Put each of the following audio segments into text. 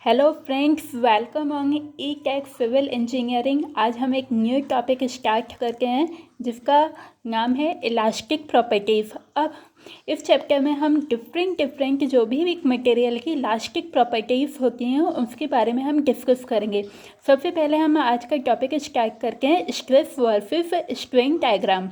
Hello friends, welcome on E tech civil engineering. आज हम एक न्यू टॉपिक स्टार्ट करते हैं जिसका नाम है इलास्टिक प्रॉपर्टीज़। अब इस चैप्टर में हम डिफरेंट जो भी एक मटेरियल की इलास्टिक प्रॉपर्टीज़ होती हैं उसके बारे में हम डिस्कस करेंगे। सबसे पहले हम आज का टॉपिक स्टार्ट करते हैं स्ट्रेस वर्सेस स्ट्रेन डायग्राम।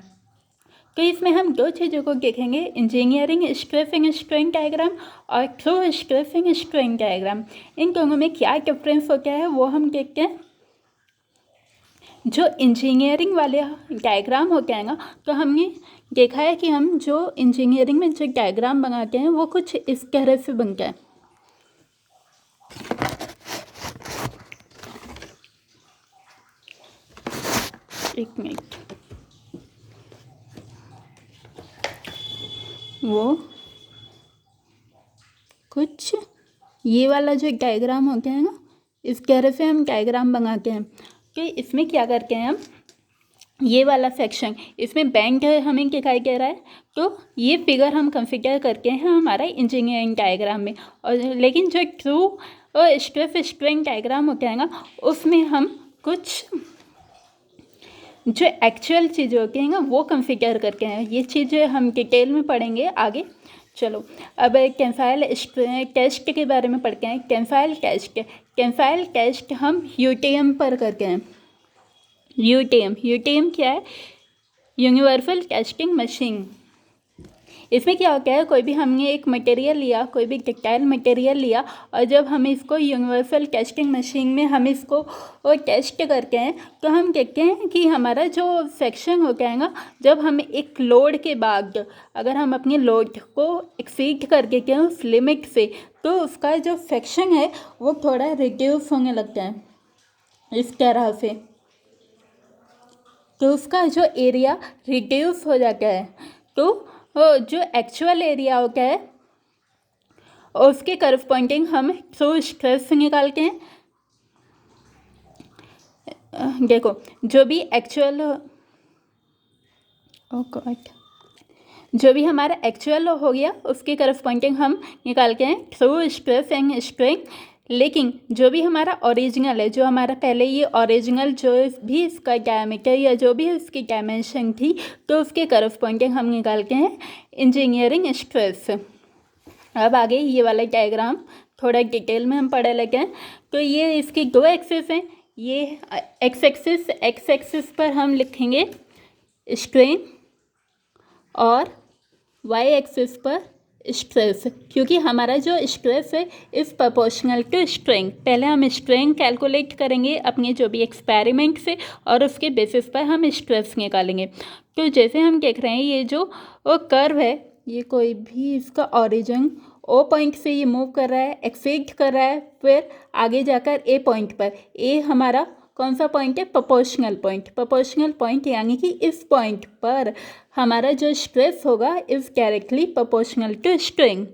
तो इसमें हम दो चीज़ों को देखेंगे, इंजीनियरिंग स्ट्रेसिंग स्ट्रेन डायग्राम और थ्रू स्ट्रेसिंग स्ट्रेन डायग्राम। इन दोनों में क्या डिफरेंस होता है वो हम देखते हैं। जो इंजीनियरिंग वाले डायग्राम होते हैं ना, तो हमने देखा है कि हम जो इंजीनियरिंग में जो डायग्राम बनाते हैं वो कुछ इस तरह से बनता है। एक मिनट, वो कुछ ये वाला जो डायग्राम होता है ना, इस तरह से हम डायग्राम बनाते हैं। तो इसमें क्या करते हैं हम, ये वाला सेक्शन इसमें बैंक हमें दिखाई दे रहा है, तो ये फिगर हम कंसिडर करके हैं हमारा इंजीनियरिंग डायग्राम में। और लेकिन जो ट्रू स्ट्रेस स्ट्रेन डायग्राम होता है ना, उसमें हम कुछ जो एक्चुअल चीज़ें होती हैं ना वो कंसिडर करके हैं। ये चीज़ें हम डिटेल में पढ़ेंगे आगे। चलो अब टेंसाइल टेस्ट के बारे में पढ़ते हैं। टेंसाइल टेस्ट हम यूटीएम पर करते हैं। यूटीएम क्या है? Universal testing machine. इसमें क्या होता है, कोई भी हमने एक मटेरियल लिया, कोई भी टेक्टाइल मटेरियल लिया, और जब हम इसको यूनिवर्सल टेस्टिंग मशीन में हम इसको टेस्ट करते हैं तो हम देखते हैं कि हमारा जो सेक्शन होता है ना, जब हम एक लोड के बाद अगर हम अपने लोड को एक्सीड कर देते हैं उस लिमिट से, तो उसका जो सेक्शन है वो थोड़ा रिड्यूस होने लगता है इस तरह से। तो उसका जो एरिया रिड्यूस हो जाता है, तो जो एक्चुअल एरिया होता है उसके करस्पॉन्डिंग हम थ्रू स्ट्रेस निकालते हैं। देखो जो भी एक्चुअल जो भी हमारा एक्चुअल हो गया उसके करस्पॉन्डिंग हम निकालते हैं थ्रू स्ट्रेस एंड स्ट्रेन। लेकिन जो भी हमारा ओरिजिनल है, जो हमारा पहले ये ओरिजिनल जो भी इसका डायमीटर या जो भी इसकी डायमेंशन थी, तो उसके करस्पॉन्डिंग हम निकालते हैं इंजीनियरिंग स्ट्रेस। अब आगे ये वाला डायग्राम थोड़ा डिटेल में हम पढ़े लगे हैं। तो ये इसकी दो एक्सिस हैं। ये एक्स एक्सिस पर हम लिखेंगे स्ट्रेन और वाई एक्सिस पर स्ट्रेस, क्योंकि हमारा जो स्ट्रेस है इज़ प्रोपोर्शनल टू स्ट्रेन। पहले हम स्ट्रेन कैलकुलेट करेंगे अपने जो भी एक्सपेरिमेंट से, और उसके बेसिस पर हम स्ट्रेस निकालेंगे। तो जैसे हम देख रहे हैं, ये जो कर्व है, ये कोई भी इसका ओरिजिन ओ पॉइंट से ये मूव कर रहा है, एक्सीड कर रहा है, फिर आगे जाकर ए पॉइंट पर। ए हमारा कौन सा पॉइंट है? प्रोपोर्शनल पॉइंट, यानी कि इस पॉइंट पर हमारा जो स्ट्रेस होगा is directly proportional to strain,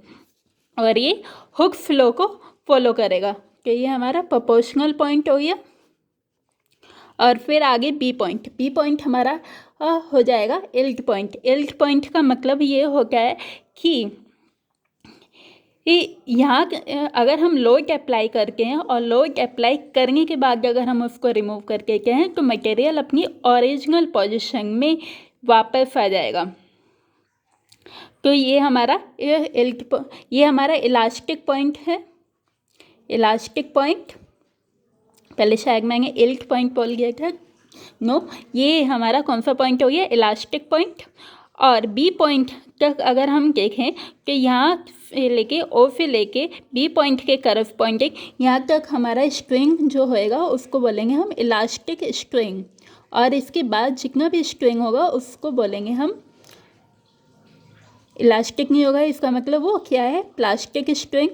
और ये हुक फ्लो को फॉलो करेगा। तो ये हमारा प्रोपोर्शनल पॉइंट हो गया। और फिर आगे बी पॉइंट हमारा हो जाएगा इल्ट पॉइंट का मतलब ये होता है कि यहाँ अगर हम लोड अप्लाई करके हैं और लोड अप्लाई करने के बाद अगर हम उसको रिमूव करके कहें तो मटेरियल अपनी ओरिजिनल पोजीशन में वापस आ जाएगा। तो ये हमारा ये हमारा इलास्टिक पॉइंट है। इलास्टिक पॉइंट, पहले शायद मैंने इल्ट पॉइंट बोल गया था, नो, ये हमारा कौन सा पॉइंट हो गया? Elastic point. और बी पॉइंट तक अगर हम देखें तो यहाँ से लेके ओ से लेके बी पॉइंट के करस्पॉन्डिंग यहाँ तक हमारा स्ट्रिंग जो होएगा उसको बोलेंगे हम इलास्टिक स्ट्रिंग, और इसके बाद जितना भी स्ट्रिंग होगा उसको बोलेंगे हम इलास्टिक नहीं होगा, इसका मतलब वो क्या है? Plastic string.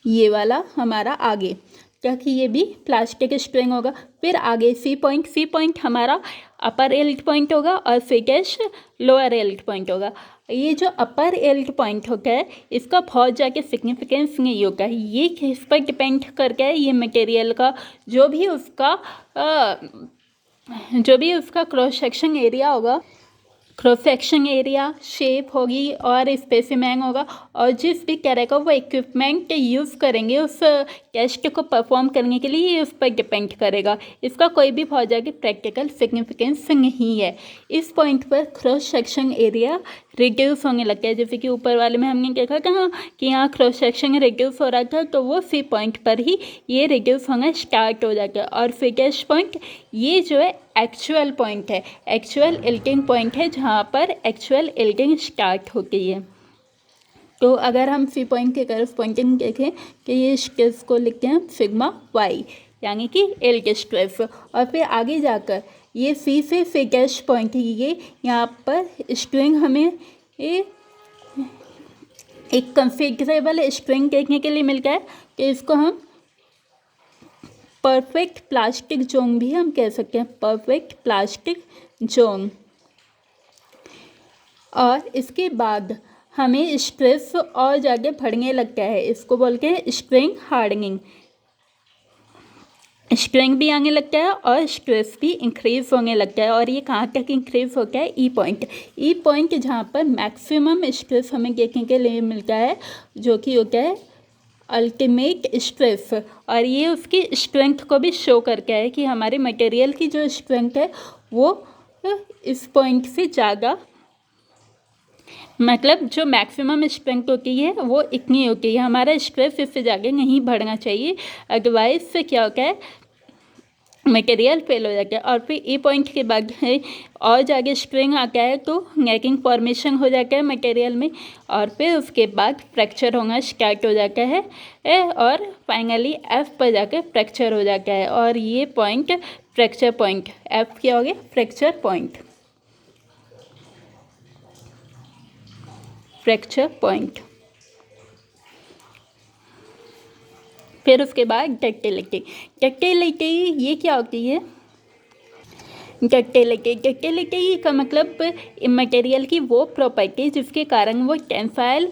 ये वाला हमारा आगे ताकि ये भी प्लास्टिक स्ट्रिंग होगा। फिर आगे सी पॉइंट हमारा अपर इल्ट पॉइंट होगा और फिटेस्ट लोअर इल्ट पॉइंट होगा। ये जो अपर इल्ट पॉइंट होता है इसका बहुत ज़्यादा सिग्निफिकेंस नहीं होता है। ये किस पर डिपेंड करके है? ये मटेरियल का जो भी उसका क्रॉस सेक्शन एरिया होगा, क्रॉस सेक्शन एरिया, शेप होगी और स्पेसिमेन होगा। और जिस भी तरह का वो इक्विपमेंट यूज़ करेंगे उस टेस्ट को परफॉर्म करने के लिए, ये उस पर डिपेंड करेगा। इसका कोई भी बहुत ज़्यादा प्रैक्टिकल सिग्निफिकेंस नहीं है। इस पॉइंट पर क्रॉस सेक्शन एरिया रिड्यूस होने लगता है। जैसे कि ऊपर वाले में हमने देखा था कि यहाँ क्रॉस सेक्शन रिड्यूस हो रहा था, तो वो सी पॉइंट पर ही ये रिड्यूस होना स्टार्ट हो जाता है। और फिटेस्ट पॉइंट ये जो है एक्चुअल पॉइंट है, एक्चुअल इल्टिंग पॉइंट है, जहाँ पर एक्चुअल इल्टिंग स्टार्ट होती है। तो अगर हम सी पॉइंट के तरफ पॉइंटिंग देखें कि ये स्ट्रेस को लिखते हैं सिग्मा वाई, यानी कि इल्ट स्ट्रेस। और फिर आगे जाकर ये सी से फिटेस्ट पॉइंट, ये यहाँ पर स्ट्रिंग हमें एक कंफिगरेबल स्ट्रिंग देखने के लिए मिलता है कि इसको हम परफेक्ट प्लास्टिक जोन भी हम कह सकते हैं, परफेक्ट प्लास्टिक जोन। और इसके बाद हमें स्ट्रेस और ज़्यादा बढ़ने लगता है, इसको बोलते हैं स्प्रिंग हार्डनिंग। स्प्रिंग भी आने लगता है और स्ट्रेस भी इंक्रीज होने लगता है। और ये कहाँ तक इंक्रीज होता है? ई पॉइंट। ई पॉइंट जहाँ पर मैक्सिमम स्ट्रेस हमें देखने के लिए मिलता है, जो कि होता है अल्टीमेट स्ट्रेस। और ये उसकी स्ट्रेंथ को भी शो करता है कि हमारे मटेरियल की जो स्ट्रेंथ है वो इस पॉइंट से ज़्यादा, मतलब जो मैक्सिमम स्ट्रेंथ होती है वो इतनी होती है, हमारा स्ट्रेस इससे ज़्यादा नहीं बढ़ना चाहिए। अदरवाइज से क्या होता है, मटेरियल फेल हो जाता है। और फिर ई पॉइंट के बाद है और ज़्यादा स्ट्रेंथ आता है तो नेकिंग फॉर्मेशन हो जाता है मटेरियल में, और फिर उसके बाद फ्रैक्चर होना स्टार्ट हो जाता है और फाइनली एफ पर जाकर फ्रैक्चर हो जाता है। और ये पॉइंट फ्रैक्चर पॉइंट, एफ क्या हो गया? Fracture point, fracture point. फिर उसके बाद डक्टिलिटी। डक्टिलिटी ये क्या होती है? डक्टिलिटी का मतलब मटेरियल की वो प्रॉपर्टी जिसके कारण वो टेंसाइल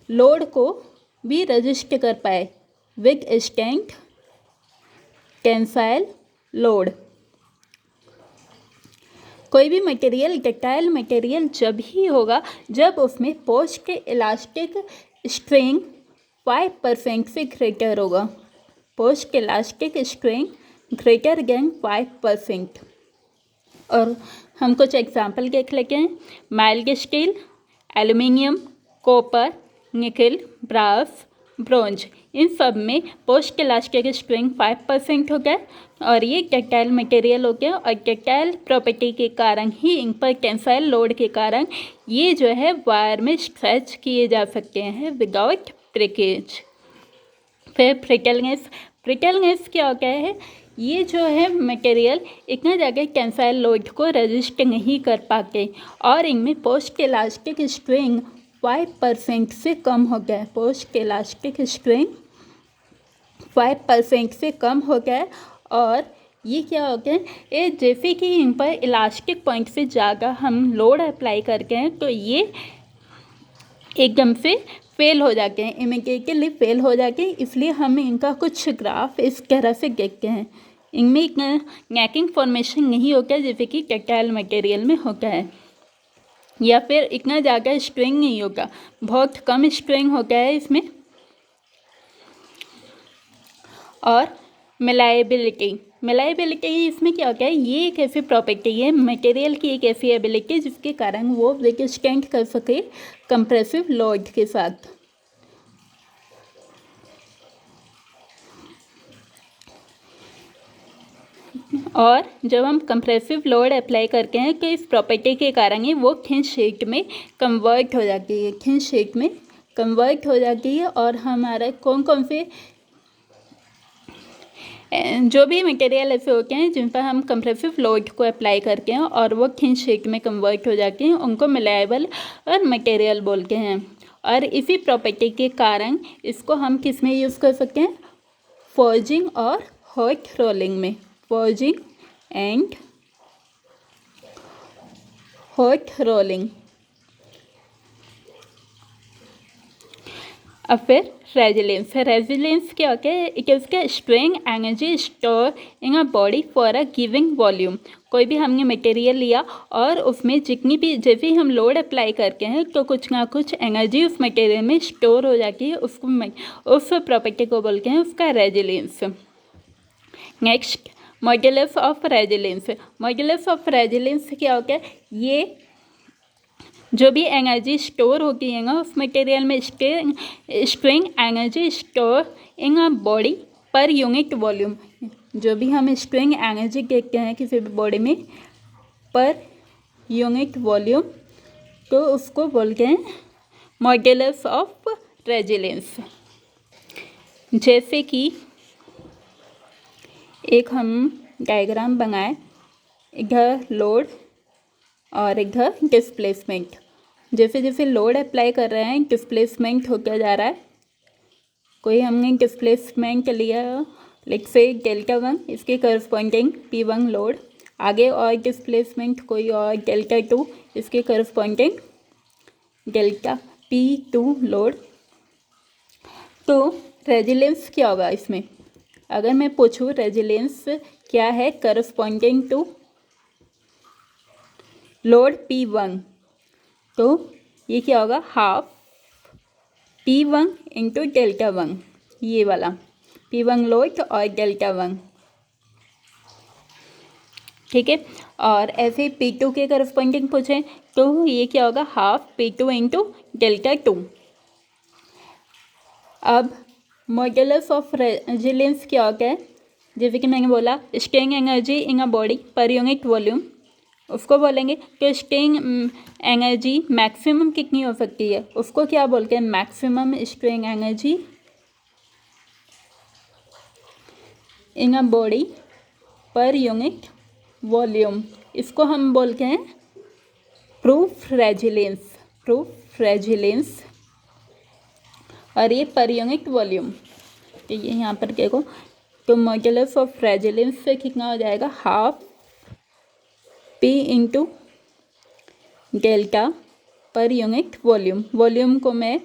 लोड को भी रजिस्ट कर पाए, विद स्टैंड टेंसाइल लोड। कोई भी मटेरियल डक्टाइल मटेरियल जब ही होगा जब उसमें पोस्ट इलास्टिक स्ट्रेन 5% से ग्रेटर होगा, post elastic strain greater than 5%। और हम कुछ एग्जांपल देख लेते हैं। माइल्ड स्टील, एल्युमिनियम, कॉपर, निकल, ब्रास, ब्रोंज, इन सब में पोस्ट इलास्टिक स्ट्रेन 5% हो गया और ये डक्टाइल मटेरियल हो गया। और डक्टाइल प्रॉपर्टी के कारण ही, इन पर टेंसाइल लोड के कारण ये जो है वायर में स्ट्रेच किए जा सकते हैं विदाउट ब्रेकेज। फिर ब्रिटलनेस। ब्रिटलनेस क्या होता है? ये जो है मटेरियल इतना ज़्यादा टेंसाइल लोड को रजिस्ट नहीं कर पाते और इनमें पोस्ट इलास्टिक स्ट्रेन 5% से कम हो गया है। पोस्ट इलास्टिक स्ट्रेन 5% से कम हो गया है। और ये क्या हो गया है, जैसे कि इन पर इलास्टिक पॉइंट से ज़्यादा हम लोड अप्लाई करके हैं तो ये एकदम से फेल हो जाते हैं, इमीडिएटली फेल हो जाते हैं। इसलिए हम इनका कुछ ग्राफ इस तरह से देखते हैं। इनमें इतना नेकिंग फॉर्मेशन नहीं होता जैसे कि डक्टाइल मटेरियल में होता है, या फिर इतना ज़्यादा स्ट्रेन नहीं होगा, बहुत कम स्ट्रेन होता है इसमें। और मिलाएबिलिटी। मिलाएबिलिटी इसमें क्या होता है? ये एक ऐसी प्रॉपर्टी है मटेरियल की, एक ऐसी एबिलिटी जिसके कारण वो विथस्टैंड कर सके कंप्रेसिव लोड के साथ। और जब हम कंप्रेसिव लोड अप्लाई करते हैं तो इस प्रॉपर्टी के कारण ही वो थिन शीट में कन्वर्ट हो जाती है, थिन शीट में कन्वर्ट हो जाती है। और हमारा कौन कौन से जो भी मटेरियल ऐसे होते हैं जिन पर हम कंप्रेसिव लोड को अप्लाई करते हैं और वो थिन शीट में कन्वर्ट हो जाते हैं, उनको मिलाएबल और मटेरियल बोलते हैं। और इसी प्रॉपर्टी के कारण इसको हम किस में यूज़ कर सकते हैं? फोर्जिंग और हॉट रोलिंग में, फोर्जिंग एंड हॉट रोलिंग। अब फिर रेजिलियंस क्या होता है? It is the strength energy store in a body for a giving volume. कोई भी हमने मटेरियल लिया और उसमें जितनी भी जैसे ही हम लोड अप्लाई करते हैं तो कुछ ना कुछ एनर्जी उस मटेरियल में स्टोर हो जाती है, उसको उस प्रॉपर्टी को बोलते हैं उसका resilience. Next, modulus of resilience. Modulus of resilience क्या होता है? ये जो भी एनर्जी स्टोर होती है ना उस मटेरियल में, strength energy store in a body पर यूनिट वॉल्यूम। जो भी हम स्ट्रेंथ एनर्जी देखते हैं किसी भी बॉडी में पर यूनिट वॉल्यूम, तो उसको बोलते हैं मॉड्यूलस ऑफ रेजिलियंस। जैसे कि एक हम डायग्राम बनाए, इधर लोड और इधर डिस्प्लेसमेंट। जैसे जैसे लोड अप्लाई कर रहे हैं डिस्प्लेसमेंट होता जा रहा है। कोई हमने डिस्प्लेसमेंट लिया लाइक से डेल्टा 1, इसके करस्पॉन्डिंग P1 लोड, आगे और डिस्प्लेसमेंट कोई और डेल्टा 2, इसके करस्पॉन्डिंग डेल्टा P2 लोड। तो रेजिलियंस क्या होगा इसमें? अगर मैं पूछूँ रेजिलियंस क्या है करस्पॉन्डिंग टू लोड P1, तो ये क्या होगा? हाफ P1 इंटू डेल्टा 1, ये वाला P1 लोड और डेल्टा 1, ठीक है। और ऐसे P2 के करस्पॉन्डिंग पूछें तो ये क्या होगा? Half P2 into delta 2। अब मॉड्यूलस ऑफ रेजिलियंस क्या होता है? जैसे कि मैंने बोला strength energy in a body पर यूनिट वॉल्यूम, उसको बोलेंगे। तो स्ट्रेंथ एनर्जी मैक्सिमम कितनी हो सकती है, उसको क्या बोलते हैं? Maximum strength energy in a body पर यूनिट वॉल्यूम, इसको हम बोलते हैं प्रूफ रेजिलियंस। और ये पर यूनिट वॉल्यूम, तो ये यहाँ पर देखो, तो मॉड्यूलस ऑफ रेजिलियंस से कितना हो जाएगा? हाफ P इंटू डेल्टा पर यूनिट वॉल्यूम। वॉल्यूम को मैं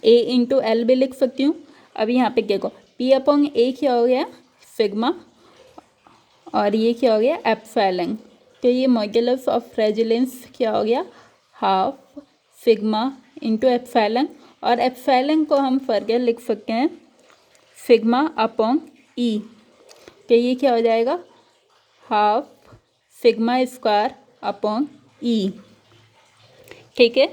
A इंटू L भी लिख सकती हूँ। अब यहाँ पे देखो P/A क्या हो गया? सिग्मा, और ये क्या हो गया? एप्सिलॉन। तो ये मॉड्यूलस ऑफ रेजिलियंस क्या हो गया? हाफ सिग्मा इंटू एप्सिलॉन, और एप्सिलॉन को हम फर्दर लिख सकते हैं सिग्मा/E। तो ये क्या हो जाएगा? Half sigma square upon E, ठीक है।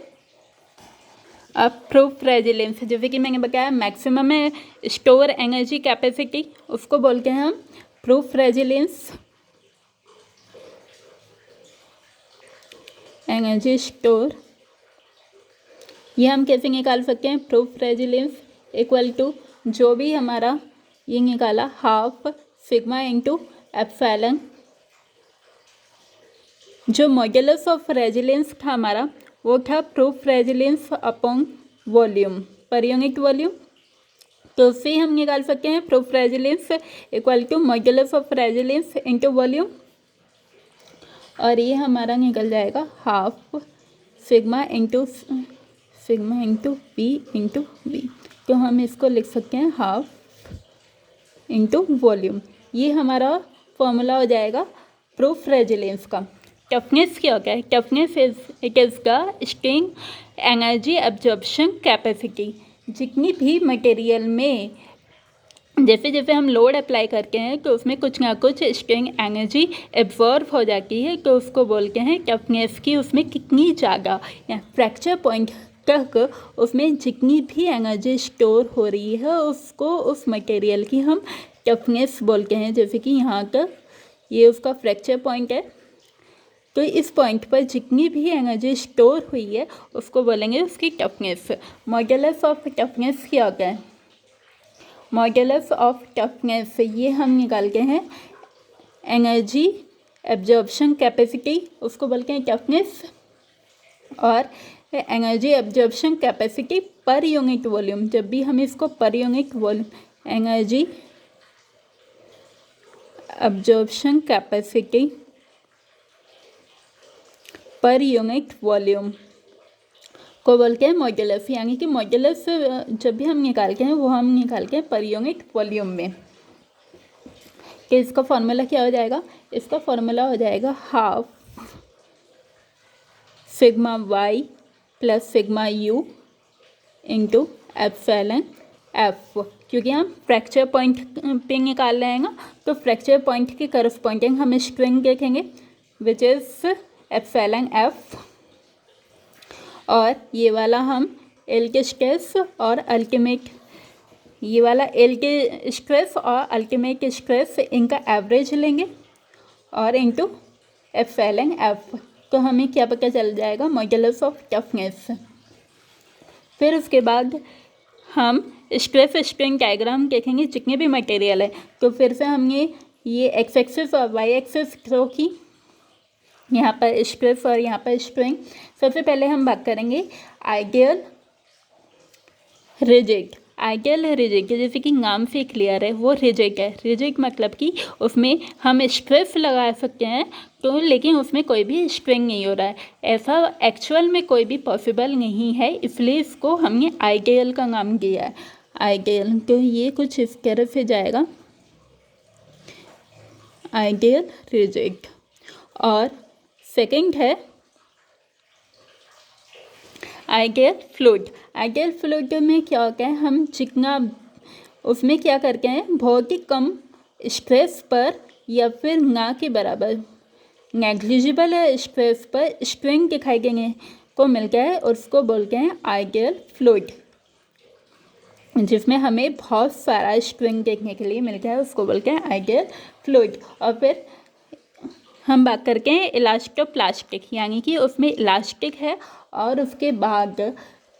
अब प्रूफ रेजिलियंस, जैसे कि मैंने बताया मैक्सिमम में स्टोर एनर्जी कैपेसिटी, उसको बोलते हैं हम प्रूफ रेजिलियंस। एनर्जी स्टोर, ये हम कैसे निकाल सकते हैं? प्रूफ रेजिलियंस इक्वल टू जो भी हमारा ये निकाला हाफ सिग्मा इंटू एप्सिलॉन। जो मॉड्यूलस ऑफ रेजिलियंस था हमारा वो था proof resilience upon volume per unit volume. तो उससे हम निकाल सकते हैं proof resilience equal to modulus of resilience into volume, और ये हमारा निकल जाएगा half sigma into P into V। तो हम इसको लिख सकते हैं हाफ इंटू वॉल्यूम। ये हमारा फॉर्मूला हो जाएगा प्रूफ रेजिलियंस का। टफनेस क्या होता है? Toughness it is the strength energy absorption capacity. जितनी भी मटेरियल में जैसे जैसे हम लोड अप्लाई करते हैं तो उसमें कुछ ना कुछ स्ट्रेंथ एनर्जी एब्जॉर्ब हो जाती है, तो उसको बोलते हैं टफनेस की उसमें कितनी ज़्यादा या फ्रैक्चर पॉइंट तक उसमें जितनी भी एनर्जी स्टोर हो रही है उसको उस मटेरियल की हम टफनेस बोलते हैं। जैसे कि यहाँ तक ये उसका फ्रैक्चर पॉइंट है, तो इस पॉइंट पर जितनी भी एनर्जी स्टोर हुई है उसको बोलेंगे उसकी टफनेस। मॉड्यूलस ऑफ टफनेस क्या होता है? मॉड्यूलस ऑफ टफनेस ये हम निकालते हैं एनर्जी एब्जॉर्प्शन कैपेसिटी, उसको बोलते हैं टफनेस, और एनर्जी एब्जॉर्प्शन कैपेसिटी पर यूनिट वॉल्यूम। जब भी हम इसको पर unit volume energy absorption capacity पर यूनिट वॉल्यूम को बोलते हैं मॉड्यूलस, यानी कि मॉड्यूलस जब भी हम निकालते हैं वो हम निकालते हैं पर यूनिट वॉल्यूम में। कि इसका फॉर्मूला क्या हो जाएगा, इसका फॉर्मूला हो जाएगा half sigma Y plus sigma U into epsilon F. क्योंकि हम फ्रैक्चर पॉइंट पे निकाल रहे हैं ना, तो फ्रैक्चर पॉइंट के करस्पॉन्डिंग हम स्ट्रिंग देखेंगे विच इज़ एप्सिलॉन एफ, और ये वाला हम एल के स्ट्रेस और अल्टीमेट, ये वाला एल के स्ट्रेस और अल्टीमेट स्ट्रेस इनका एवरेज लेंगे और इनटू एप्सिलॉन एफ, तो हमें क्या पता चल जाएगा, मॉड्यूलस ऑफ टफनेस। फिर उसके बाद हम स्ट्रेस स्ट्रेन डायग्राम देखेंगे जितने भी मटेरियल है। तो फिर से हमने ये एक्स एक्सिस और वाई एक्सिस ड्रॉ की, यहाँ पर स्ट्रेस और यहाँ पर स्ट्रेन। सबसे पहले हम बात करेंगे आइडियल रिजिड। आइडियल रिजिड जैसे कि नाम से क्लियर है, वो रिजिड है। रिजिड मतलब कि उसमें हम स्ट्रेस लगा सकते हैं तो, लेकिन उसमें कोई भी स्ट्रेन नहीं हो रहा है। ऐसा एक्चुअल में कोई भी पॉसिबल नहीं है, इसलिए इसको हमने आइडियल का नाम दिया है, आइडियल। तो ये कुछ इस तरह से जाएगा, आइडियल रिजिड। और सेकंड है आइडियल फ्लूइड। आइडियल फ्लूइड में क्या होता है, हम जितना उसमें क्या करते हैं, बहुत ही कम स्ट्रेस पर या फिर ना के बराबर नेग्लिजिबल स्ट्रेस पर स्ट्रेन दिखाई देने को मिलता है और उसको बोलते हैं आइडियल फ्लूइड। जिसमें हमें बहुत सारा स्ट्रेन देखने के लिए मिलता है, उसको बोलते हैं आइडियल फ्लूइड। और फिर हम बात करते हैं इलास्टोप्लास्टिक, यानी कि उसमें इलास्टिक है और उसके बाद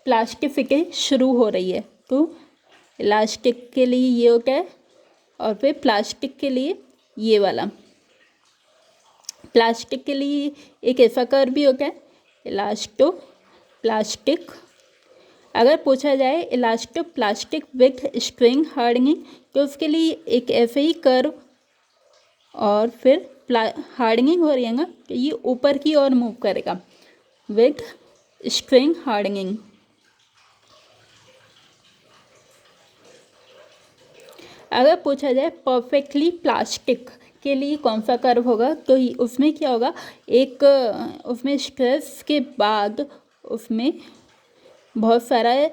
प्लास्टिफिकेशन शुरू हो रही है। तो इलास्टिक के लिए ये होता है और फिर प्लास्टिक के लिए ये वाला। प्लास्टिक के लिए एक ऐसा कर्व भी होता है इलास्टोप्लास्टिक। अगर पूछा जाए इलास्टोप्लास्टिक विथ स्ट्रिंग हार्डनिंग, तो उसके लिए एक ऐसे ही कर्व और फिर हार्डनिंग हो रही है ना, तो ये ऊपर की ओर मूव करेगा विथ स्ट्रिंग हार्डनिंग। अगर पूछा जाए परफेक्टली प्लास्टिक के लिए कौन सा कर्व होगा, तो उसमें क्या होगा, एक उसमें स्ट्रेस के बाद उसमें बहुत सारा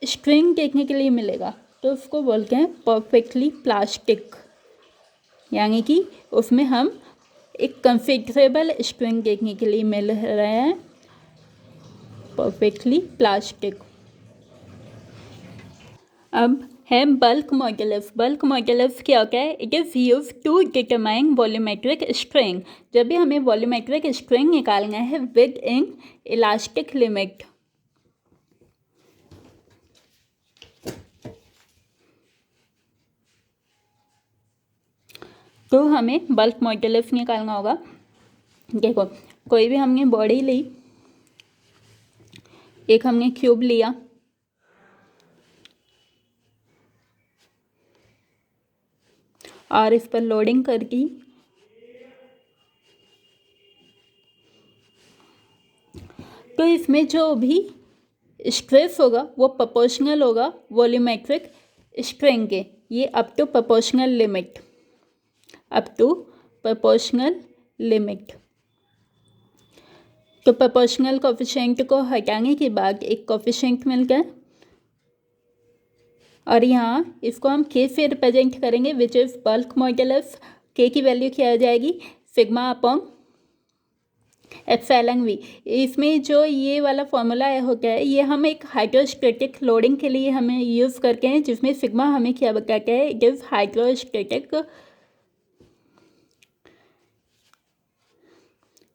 स्ट्रिंग देखने के लिए मिलेगा, तो उसको बोलते हैं परफेक्टली प्लास्टिक। यानी कि उसमें हम एक कंफिगरेबल स्ट्रिंग देखने के लिए मिल रहे हैं, परफेक्टली प्लास्टिक। अब है बल्क मॉड्यूलस। बल्क मॉड्यूलस क्या होता है, it is use to determine volumetric strain. जब भी हमें वॉल्यूमेट्रिक स्ट्रेन निकालना है विद इन इलास्टिक लिमिट, तो हमें बल्क मॉड्यूलस निकालना होगा। देखो, कोई भी हमने बॉडी ली, एक हमने क्यूब लिया, और इस पर लोडिंग कर दी, तो इसमें जो भी स्ट्रेस होगा वो प्रोपोर्शनल होगा वॉल्यूमेट्रिक स्ट्रेन के। ये up to proportional limit, up to proportional limit. तो प्रोपोर्शनल कोफिशिएंट को हटाने के बाद एक कोफिशिएंट मिलता है, और यहाँ इसको हम के से रिप्रेजेंट करेंगे विच इज़ बल्क मॉड्यूलस। के की वैल्यू क्या आ जाएगी, सिग्मा अपॉन एप्सिलॉन वी। इसमें जो ये वाला फॉर्मूला होता है, ये हम एक हाइड्रोस्टैटिक लोडिंग के लिए हमें यूज़ करके हैं, जिसमें सिग्मा हमें क्या बताता है, इट इज़ हाइड्रोस्टैटिक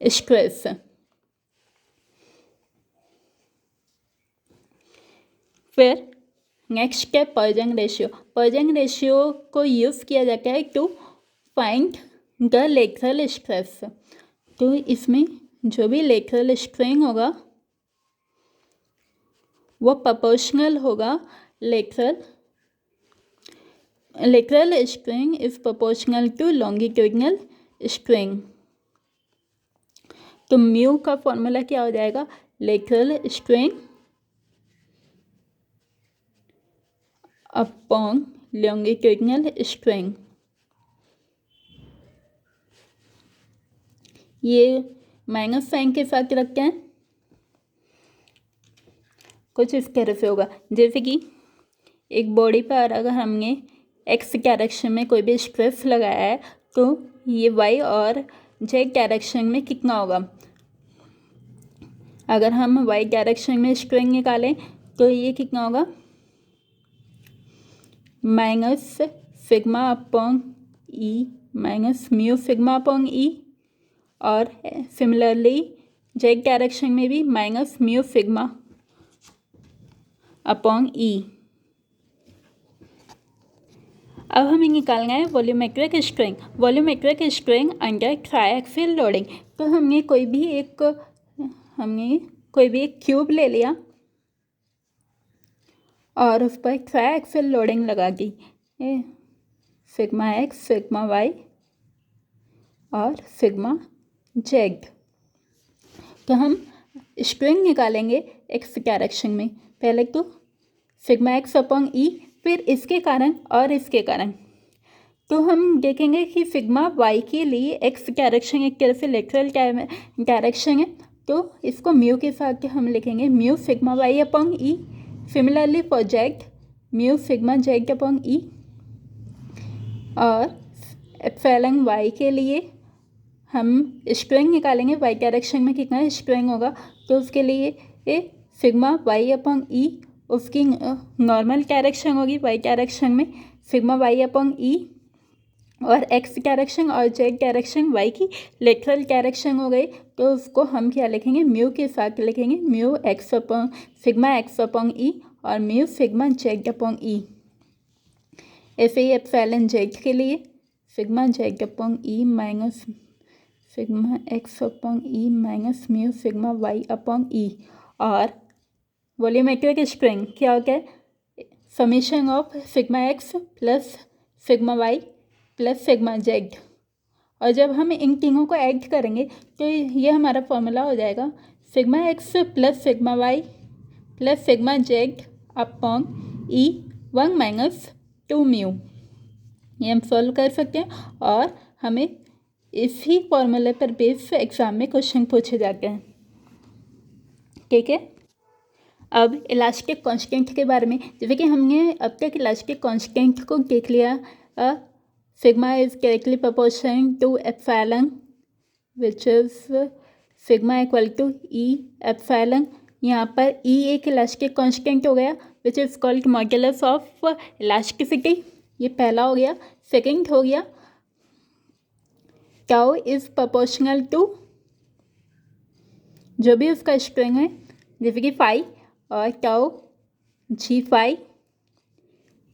स्ट्रेस। फिर नेक्स्ट है पॉइजन रेशियो। पॉइजन रेशियो को यूज़ किया जाता है to find the lateral stress. तो इसमें जो भी लेटरल स्ट्रेन होगा वो प्रोपोर्शनल होगा lateral strain is proportional to longitudinal strain. तो म्यू का फॉर्मूला क्या हो जाएगा, lateral strain upon longitudinal strain। ये माइनस साइन के साथ रखते हैं, कुछ इस तरह से होगा। जैसे कि एक बॉडी पर अगर हमने एक्स डायरेक्शन में कोई भी स्ट्रेस लगाया है तो ये वाई और जेड डायरेक्शन में कितना होगा। अगर हम वाई डायरेक्शन में स्ट्रेन निकालें तो ये कितना होगा, minus sigma upon E minus mu sigma upon E, और सिमिलरली जेड डायरेक्शन में भी minus mu sigma upon E. अब हमें निकालना है volumetric strain. Volumetric strain under triaxial loading. तो हमने कोई भी एक क्यूब ले लिया और उस पर ट्राइएक्सियल लोडिंग लगा दी, सिग्मा एक्स सिग्मा वाई और सिग्मा जेड। तो हम स्ट्रेन निकालेंगे एक्स डायरेक्शन में, पहले तो सिग्मा एक्स अपॉन ई, फिर इसके कारण और इसके कारण। तो हम देखेंगे कि सिग्मा वाई के लिए एक्स डायरेक्शन एक तरह से लेटरल डायरेक्शन है, तो इसको म्यू के साथ हम लिखेंगे mu sigma Y upon E. Similarly for Z mu sigma Z upon E, और एप्सिलॉन वाई के लिए हम स्ट्रेन निकालेंगे वाई डायरेक्शन में कितना स्ट्रेन होगा, तो उसके लिए सिग्मा वाई अपॉन ई उसकी नॉर्मल डायरेक्शन होगी वाई डायरेक्शन में सिग्मा वाई अपॉन ई, और एक्स डायरेक्शन और जेड डायरेक्शन वाई की लेटरल डायरेक्शन हो गई, तो उसको हम क्या लिखेंगे, म्यू के साथ लिखेंगे mu X upon sigma X upon E और mu sigma Z upon E. ऐसे ही एप्सिलॉन जेड के लिए sigma Z upon E minus sigma X upon E minus mu sigma Y upon E. और वॉल्यूमेट्रिक स्ट्रेन क्या होता है, summation of sigma X plus sigma Y plus sigma Z. और जब हम इन तीनों को ऐड करेंगे तो ये हमारा फॉर्मूला हो जाएगा sigma X plus sigma Y plus sigma Z upon E 1 minus 2 mu. ये हम सॉल्व कर सकते हैं और हमें इसी फॉर्मूले पर बेस एग्जाम में क्वेश्चन पूछे जाते हैं। ठीक है, अब इलास्टिक कांस्टेंट के बारे में, जैसे कि हमने अब तक इलास्टिक कांस्टेंट को देख लिया। Sigma is directly proportional to epsilon which is sigma equal to E epsilon. यहाँ पर ई एक इलास्टिक कांस्टेंट हो गया which is called modulus of elasticity, ये पहला हो गया। सेकंड हो गया टाउ इज प्रोपोर्शनल टू जो भी उसका स्ट्रेन है, जैसे कि फाई, और टाउ जी फाई,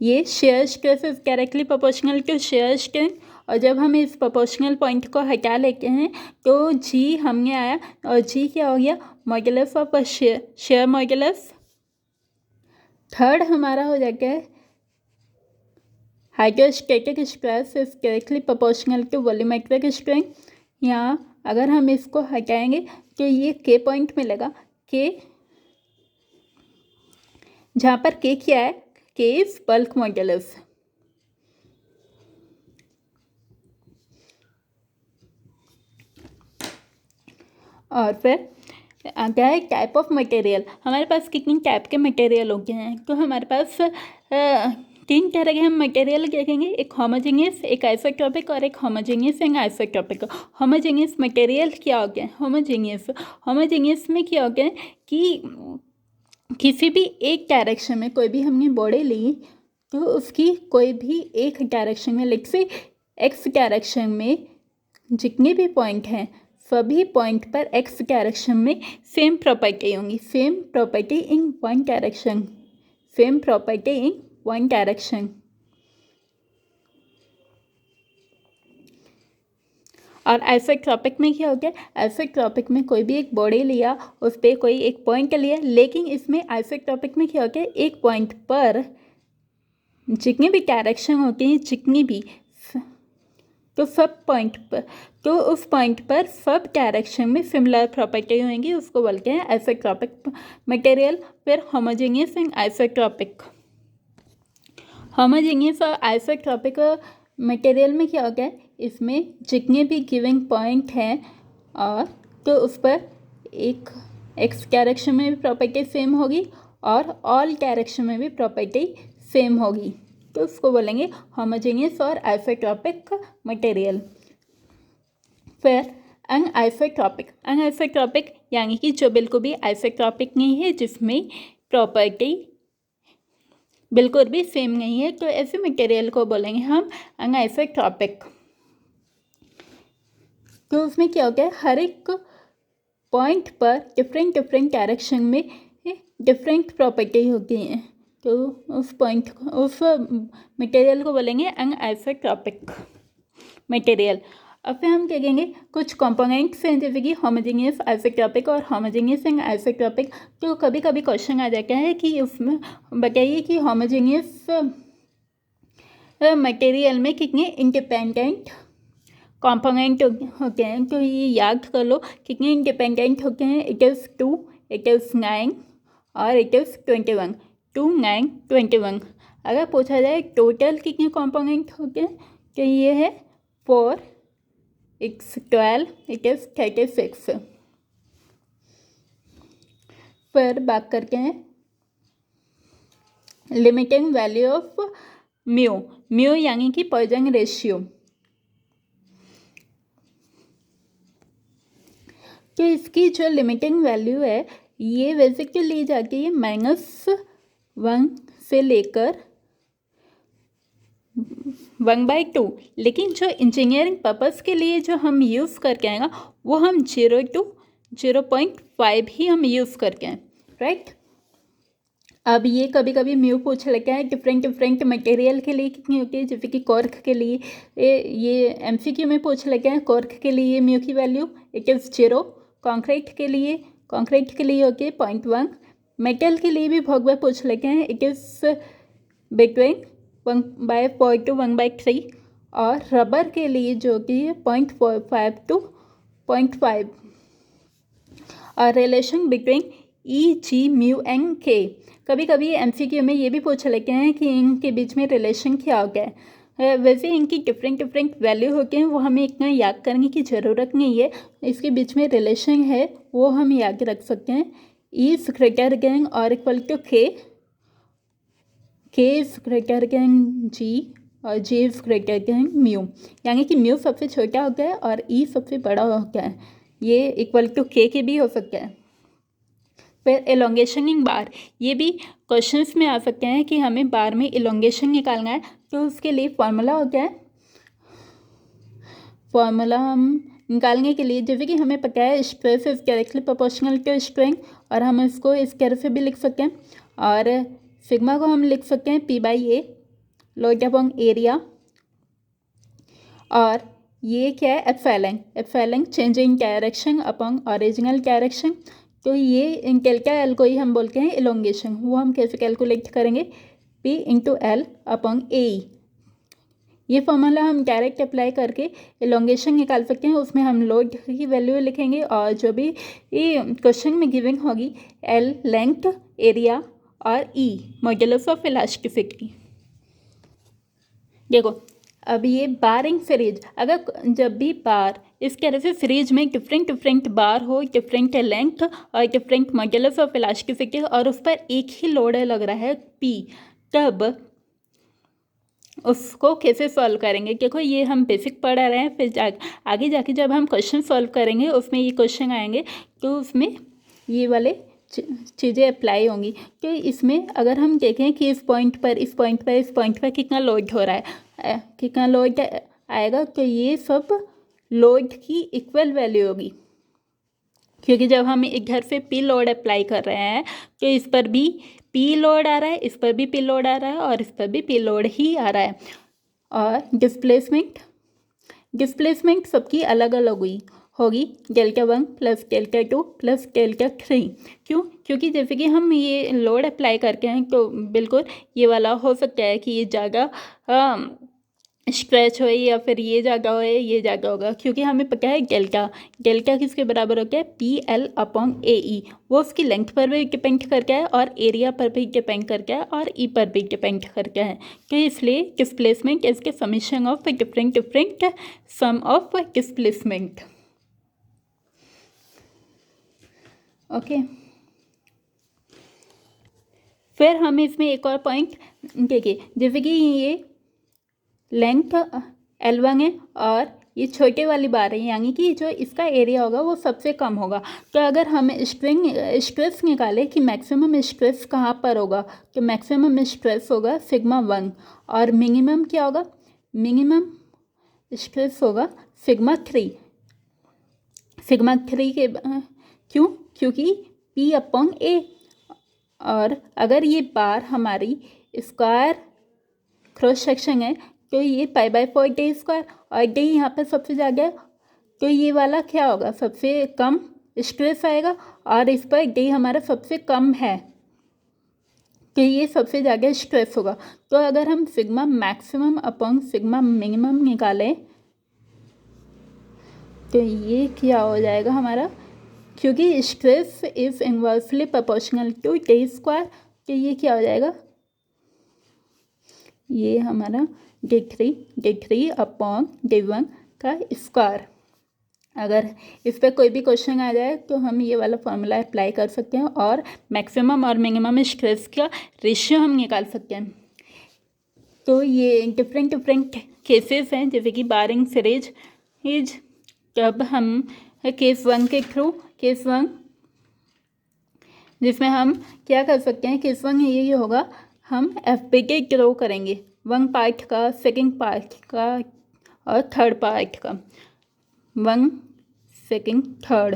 ये shear stress is directly proportional to shear strain. और जब हम इस प्रोपोर्शनल पॉइंट को हटा लेते हैं तो जी हमने आया, और जी क्या हो गया, modulus of shear modulus. Third हमारा हो जाता है hydrostatic stress is directly proportional to volumetric strain. यहाँ अगर हम इसको हटाएंगे तो ये के पॉइंट मिलेगा, के जहाँ पर के क्या है, के इज बल्क मॉड्यूलस। और फिर क्या है टाइप ऑफ मटेरियल। हमारे पास कितनी टाइप के मटेरियल हो गए हैं, तो हमारे पास 3 तरह के हम मटेरियल देखेंगे, एक होमोजेनियस, एक आइसोट्रोपिक और एक homogeneous and isotropic. Homogeneous material क्या हो गया, होमोजेनियस में क्या हो गया कि किसी भी एक डायरेक्शन में कोई भी हमने बॉडी ली तो उसकी कोई भी एक डायरेक्शन में, लेट्स से एक्स डायरेक्शन में जितने भी पॉइंट हैं सभी पॉइंट पर एक्स डायरेक्शन में सेम प्रॉपर्टी होंगी, same property in one direction, same property in one direction. और आइसोट्रोपिक में क्या हो गया, आइसोट्रोपिक में कोई भी एक बॉडी लिया, उस पर कोई एक पॉइंट लिया, लेकिन इसमें आइसोट्रोपिक में क्या हो गया, एक पॉइंट पर जितनी भी डायरेक्शन होती हैं, जितनी भी तो सब पॉइंट पर, तो उस पॉइंट पर सब डायरेक्शन में सिमिलर प्रॉपर्टी होंगी, उसको बोलते हैं आइसोट्रॉपिक मटेरियल। फिर होमोजेनियस एंड आइसोट्रॉपिक। होमोजेनियस और आइसोट्रॉपिक मटेरियल में क्या होता है, इसमें जितने भी गिविंग पॉइंट हैं और तो उस पर एक एक्स डायरेक्शन में भी प्रॉपर्टी सेम होगी और ऑल डायरेक्शन में भी प्रॉपर्टी सेम होगी, तो उसको बोलेंगे होमोजेनियस और आइसोट्रॉपिक मटेरियल। फिर अनआइसोट्रॉपिक यानी कि जो बिल्कुल भी आइसोट्रॉपिक नहीं है, जिसमें प्रॉपर्टी बिल्कुल भी सेम नहीं है, तो ऐसे मटेरियल को बोलेंगे हम अनआइसोट्रॉपिक। तो उसमें क्या होता है, हर एक पॉइंट पर डिफरेंट डायरेक्शन में डिफरेंट प्रॉपर्टी होती हैं, तो उस मटेरियल को बोलेंगे अनआइसोट्रॉपिक मटेरियल। अब फिर हम क्या कहेंगे, कुछ कंपोनेंट्स हैं जैसे कि होमोजेनियस आइसोट्रॉपिक और होमोजेनियस एंड आइसोट्रॉपिक। तो कभी कभी क्वेश्चन आ जाता है कि उसमें बताइए कि होमोजेनियस मटेरियल में कितने इंडिपेंडेंट कंपोनेंट होते हैं, तो ये याद कर लो कितने इंडिपेंडेंट होते हैं। इट इज़ 2, इट इज़ 9 और इट इज़ 21। 2, 9, 21। अगर पूछा जाए टोटल कितने कंपोनेंट होते हैं, तो ये है 4, it's 12, it is 36। फिर बात करते हैं लिमिटिंग वैल्यू ऑफ म्यू यानी कि पॉइजन रेशियो। तो इसकी जो लिमिटिंग वैल्यू है, ये बेसिकली ली जाती है -1 से लेकर 1/2, लेकिन जो इंजीनियरिंग पर्पस के लिए जो हम यूज़ करके आएगा वो हम 0 to 0.5 ही हम यूज़ करके आए, राइट। अब ये कभी कभी म्यू पूछ लेते हैं डिफरेंट मटेरियल के लिए कितनी होती है, जैसे कि कॉर्क के लिए ये एमसीक्यू में पूछ लेते हैं कॉर्क के लिए म्यू की वैल्यू इट इज़ 0। कॉन्क्रीट के लिए होती है 0.1। मेटल के लिए भी बहुत बार पूछ लेते हैं, इट इज़ बिटवीन 1/4 to 1/3। और रबर के लिए जो कि 0.45 to 0.5। और relation between E, G, mu and K। कभी कभी एमसीक्यू में ये भी पूछ लेते हैं कि इनके बीच में रिलेशन क्या होता है। वैसे इनकी डिफरेंट वैल्यू होती हैं, वो हमें इतना याद करने की ज़रूरत नहीं है। इसके बीच में रिलेशन है वो हम याद रख सकते हैं। E इज़ ग्रेटर देन और equal to K, K is greater than G और G is greater than mu, यानी कि म्यू सबसे छोटा होता है और E सबसे बड़ा होता है। ये इक्वल टू K के भी हो सकता है। फिर एलोंगेशन इन बार, ये भी क्वेश्चंस में आ सकते हैं कि हमें बार में एलोंगेशन निकालना है, तो उसके लिए फॉर्मूला होता है। फॉर्मूला हम निकालने के लिए, जैसे कि हमें पता है stress is directly proportional to strength, और हम इसको इस तरह से भी लिख सकते हैं। और सिग्मा को हम लिख सकते हैं P/A, लोड अपॉन एरिया। और ये क्या है, epsilon change in direction upon original direction. तो ये डेल्टा एल को ही हम बोलते हैं एलोंगेशन। वो हम कैसे कैलकुलेट करेंगे, P/L/A। ये फॉर्मूला हम डायरेक्ट अप्लाई करके एलोंगेशन निकाल सकते हैं। उसमें हम लोड की वैल्यू लिखेंगे और जो भी क्वेश्चन में गिवन होगी, L लेंथ, एरिया और E मॉड्यूलस ऑफ इलास्टिसिटी। देखो अब ये बारिंग फ्रिज, अगर जब भी बार इस तरह से फ्रिज में डिफरेंट बार हो, डिफरेंट लेंथ और डिफरेंट मॉड्यूलस ऑफ इलास्टिसिटी, और उस पर एक ही लोड लग रहा है P, तब उसको कैसे सॉल्व करेंगे। देखो ये हम बेसिक पढ़ा रहे हैं, फिर आगे जाके जब हम क्वेश्चन सॉल्व करेंगे उसमें ये क्वेश्चन आएंगे, तो उसमें ये वाले चीज़ें अप्लाई होंगी। तो इसमें अगर हम देखें कि इस पॉइंट पर कितना लोड हो रहा है, कितना लोड आएगा, तो ये सब लोड की इक्वल वैल्यू होगी, क्योंकि जब हम एक घर पे P लोड अप्लाई कर रहे हैं तो इस पर भी P लोड आ रहा है, इस पर भी P लोड आ रहा है और इस पर भी P लोड ही आ रहा है। और डिस्प्लेसमेंट सबकी अलग अलग होगी, Δ1 + Δ2 + Δ3। क्यों, क्योंकि जैसे कि हम ये लोड अप्लाई करके हैं, तो बिल्कुल ये वाला हो सकता है कि ये ज़्यादा स्ट्रेच हो या फिर ये जगह हो ये जगह होगा, क्योंकि हमें पता है डेल्टा किसके बराबर होता है PL/AE। वो उसकी लेंथ पर भी डिपेंड करता है और एरिया पर भी डिपेंड करता है और ई पर भी डिपेंड करता है। तो इसलिए displacement is the summation of different sum of displacement. Okay, फिर हम इसमें एक और पॉइंट देखिए, जैसे कि ये लेंथ L1 है और ये छोटे वाली बार है, यानी कि जो इसका एरिया होगा वो सबसे कम होगा। तो अगर हम स्ट्रेस निकालें कि मैक्सिमम स्ट्रेस कहाँ पर होगा, तो मैक्सिमम स्ट्रेस होगा σ1 और मिनिमम क्या होगा, मिनिमम स्ट्रेस होगा σ3। σ3 के क्यों, क्योंकि P/A। और अगर ये बार हमारी स्क्वायर क्रॉस सेक्शन है तो ये π/4 डे स्क्वायर और डे यहाँ पर सबसे ज़्यादा है, तो ये वाला क्या होगा, सबसे कम स्ट्रेस आएगा और इस पर डे हमारा सबसे कम है तो ये सबसे ज़्यादा स्ट्रेस होगा। तो अगर हम sigma maximum upon sigma minimum निकालें तो ये क्या हो जाएगा हमारा, क्योंकि stress is inversely proportional to d square, तो ये क्या हो जाएगा, ये हमारा d3 अपॉन d1 का स्क्वायर। अगर इस पर कोई भी क्वेश्चन आ जाए तो हम ये वाला फॉर्मूला अप्लाई कर सकते हैं और मैक्सिमम और मिनिमम स्ट्रेस का रेशियो हम निकाल सकते हैं। तो ये डिफरेंट केसेस हैं, जैसे कि बारिंग सीरीज इज, तब हम केस 1 के थ्रू, केस 1 जिसमें हम क्या कर सकते हैं, केस 1 ये होगा, हम FBT ड्रॉ करेंगे 1 पार्ट का, सेकंड पार्ट का और थर्ड पार्ट का, 1 सेकंड थर्ड।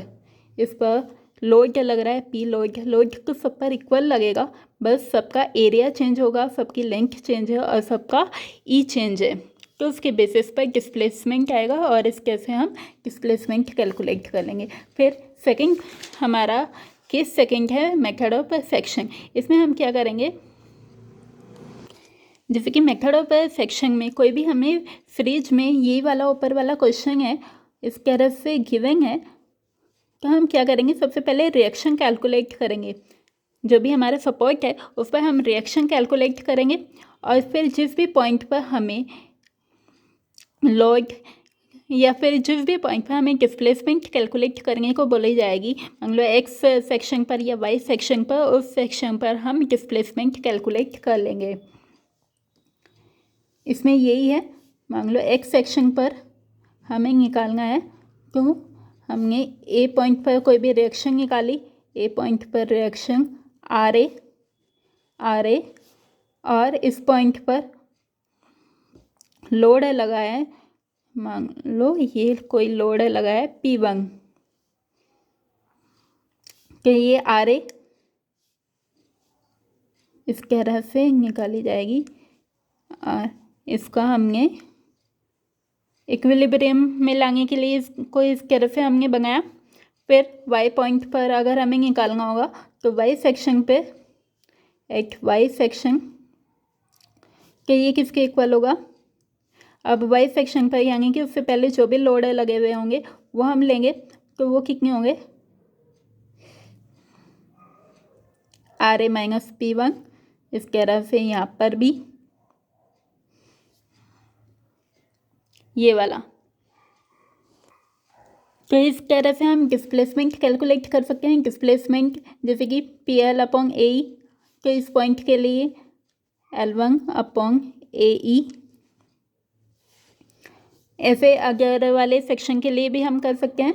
इस पर लोड लग रहा है P लोड तो सब पर इक्वल लगेगा, बस सबका एरिया चेंज होगा, सबकी लेंथ चेंज है और सबका E चेंज है, तो उसके बेसिस पर डिस्प्लेसमेंट आएगा और इस कैसे हम डिस्प्लेसमेंट कैलकुलेट कर लेंगे। फिर सेकंड हमारा केस सेकंड है मेथड ऑफ सेक्शन। इसमें हम क्या करेंगे, जैसे कि मेथड ऑफ सेक्शन में कोई भी हमें फ्रिज में ये वाला ऊपर वाला क्वेश्चन है इस तरह से गिवन है, तो हम क्या करेंगे, सबसे पहले रिएक्शन कैलकुलेट करेंगे, जो भी हमारा सपोर्ट है उस पर हम रिएक्शन कैलकुलेट करेंगे और फिर जिस भी पॉइंट पर हमें लोड या फिर जिस भी पॉइंट पर हमें डिस्प्लेसमेंट कैलकुलेट करने को बोली जाएगी, मान लो एक्स सेक्शन पर या वाई सेक्शन पर, उस सेक्शन पर हम डिस्प्लेसमेंट कैलकुलेट कर लेंगे। इसमें यही है, मान लो एक्स सेक्शन पर हमें निकालना है, तो हमने ए पॉइंट पर कोई भी रिएक्शन निकाली, ए पॉइंट पर रिएक्शन आर ए और इस पॉइंट पर लोड लगा है, मान लो ये कोई लोड लगा है P1, तो ये आर ए इस तरह से निकाली जाएगी और इसका हमने इक्विलिब्रियम में लाने के लिए इसको इस तरह से हमने बनाया। फिर वाई पॉइंट पर अगर हमें निकालना होगा तो वाई सेक्शन पे एट वाई सेक्शन के ये किसके इक्वल होगा, अब वाई सेक्शन पर यानी कि उससे पहले जो भी लोड लगे हुए होंगे वो हम लेंगे, तो वो कितने होंगे, आर ए माइनस P1। इस तरह से यहाँ पर भी ये वाला, तो इस तरह से हम डिस्प्लेसमेंट कैलकुलेट कर सकते हैं। डिस्प्लेसमेंट जैसे कि PL/AE, तो इस पॉइंट के लिए L1/AE, ऐसे अगर वाले सेक्शन के लिए भी हम कर सकते हैं।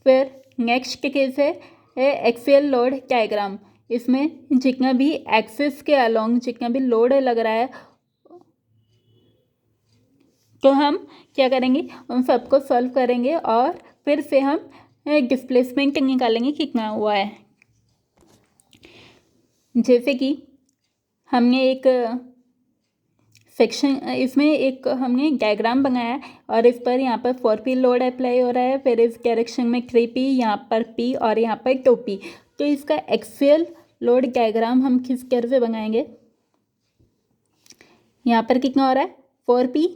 फिर नेक्स्ट केस है एक्सियल लोड डायग्राम। इसमें जितना भी एक्सिस के अलोंग जितना भी लोड लग रहा है तो हम क्या करेंगे, उन सबको सॉल्व करेंगे और फिर से हम डिस्प्लेसमेंट निकालेंगे कितना हुआ है। जैसे कि हमने एक सेक्शन, इसमें एक हमने डायग्राम बनाया है और इस पर यहाँ पर 4P लोड अप्लाई हो रहा है, फिर इस डायरेक्शन में 3P, यहाँ पर P और यहाँ पर 2P। तो इसका एक्सियल लोड डायग्राम हम किस तरह से बनाएंगे, यहाँ पर कितना हो रहा है 4P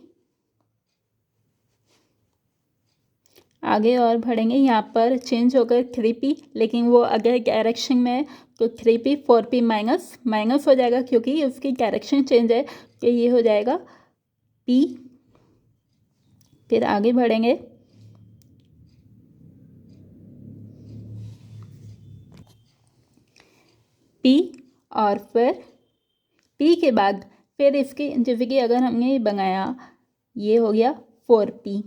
आगे और बढ़ेंगे। यहाँ पर चेंज होकर 3p, लेकिन वो अगर डायरेक्शन में है तो 3p 4p माइनस माइनस हो जाएगा क्योंकि उसकी डायरेक्शन चेंज है, तो ये हो जाएगा p। फिर आगे बढ़ेंगे। p और फिर p के बाद फिर इसकी जैसे कि अगर हमने ये बनाया, ये हो गया 4p।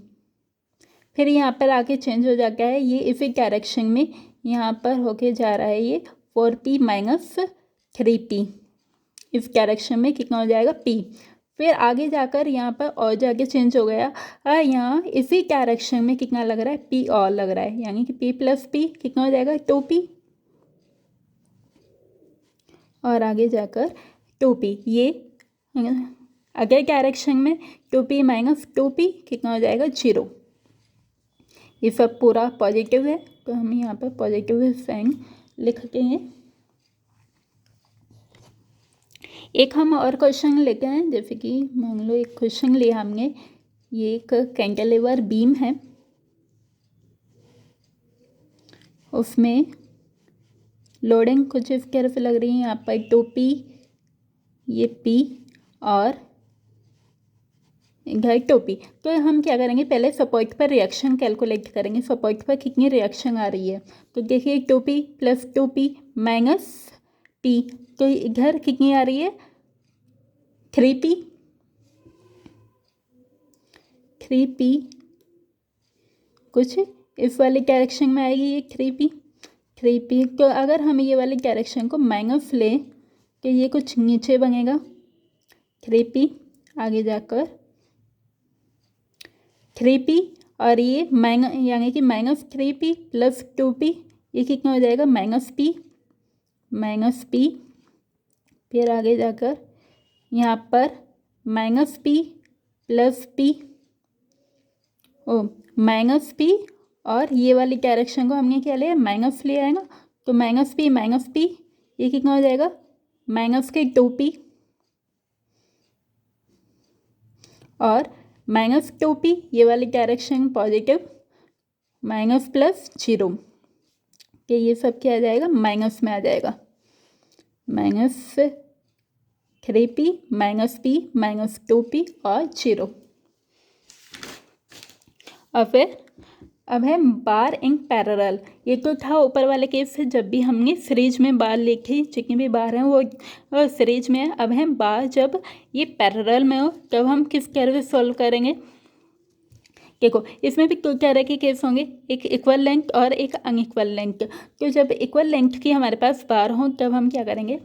फिर यहाँ पर आके चेंज हो जाता है, ये इसी डायरेक्शन में यहाँ पर होके जा रहा है, ये 4p माइनस 3p। इस डायरेक्शन में कितना हो जाएगा p। फिर आगे जाकर यहाँ पर और जाके चेंज हो गया, यहाँ इसी डायरेक्शन में कितना लग रहा है, p और लग रहा है, यानी कि p प्लस p कितना हो जाएगा 2p। और आगे जाकर 2p, ये अगर डायरेक्शन में 2p माइनस 2p कितना हो जाएगा 0। ये सब पूरा पॉजिटिव है, तो हम यहाँ पर पॉजिटिव साइन लिखते हैं। एक हम और क्वेश्चन लेते हैं, जैसे कि मान लो एक क्वेश्चन लिया हमने, ये एक कैंटिलीवर बीम है, उसमें लोडिंग कुछ इस तरह से लग रही है। यहाँ पर 2p, ये p और इधर 2p। तो हम क्या करेंगे, पहले सपोर्ट पर रिएक्शन कैलकुलेट करेंगे, सपोर्ट पर कितनी रिएक्शन आ रही है। तो देखिए 2p plus 2p minus p, तो इधर कितनी आ रही है 3p। 3p कुछ इस वाली डायरेक्शन में आएगी, ये 3p। तो अगर हम ये वाली डायरेक्शन को माइनस लें तो ये कुछ नीचे बनेगा 3p। आगे जाकर 3p और ये माइनस, यानी कि माइनस 3p प्लस 2p, ये कितना हो जाएगा माइनस p। फिर आगे जाकर यहाँ पर minus p plus p, minus p, और ये वाली डायरेक्शन को हमने क्या लिया, माइनस लिया है ना, तो माइनस p ये कितना हो जाएगा माइनस के 2p, और माइनस 2p ये वाली डायरेक्शन पॉजिटिव, माइनस प्लस 0, कि ये सब क्या आ जाएगा माइनस में आ जाएगा, minus 3p minus p minus 2p और 0। और फिर अब है बार इन पैरेलल। ये तो था ऊपर वाले केस से, जब भी हमने सीरीज में बार लिखी, जितने भी बार हैं वो सीरीज में है। अब है बार जब ये पैरेलल में हो तब हम किस तरह से सॉल्व करेंगे। देखो इसमें भी दो तरह के केस होंगे, एक इक्वल लेंथ और एक अनइक्वल लेंथ। तो जब इक्वल लेंथ की हमारे पास बार हो तब हम क्या करेंगे,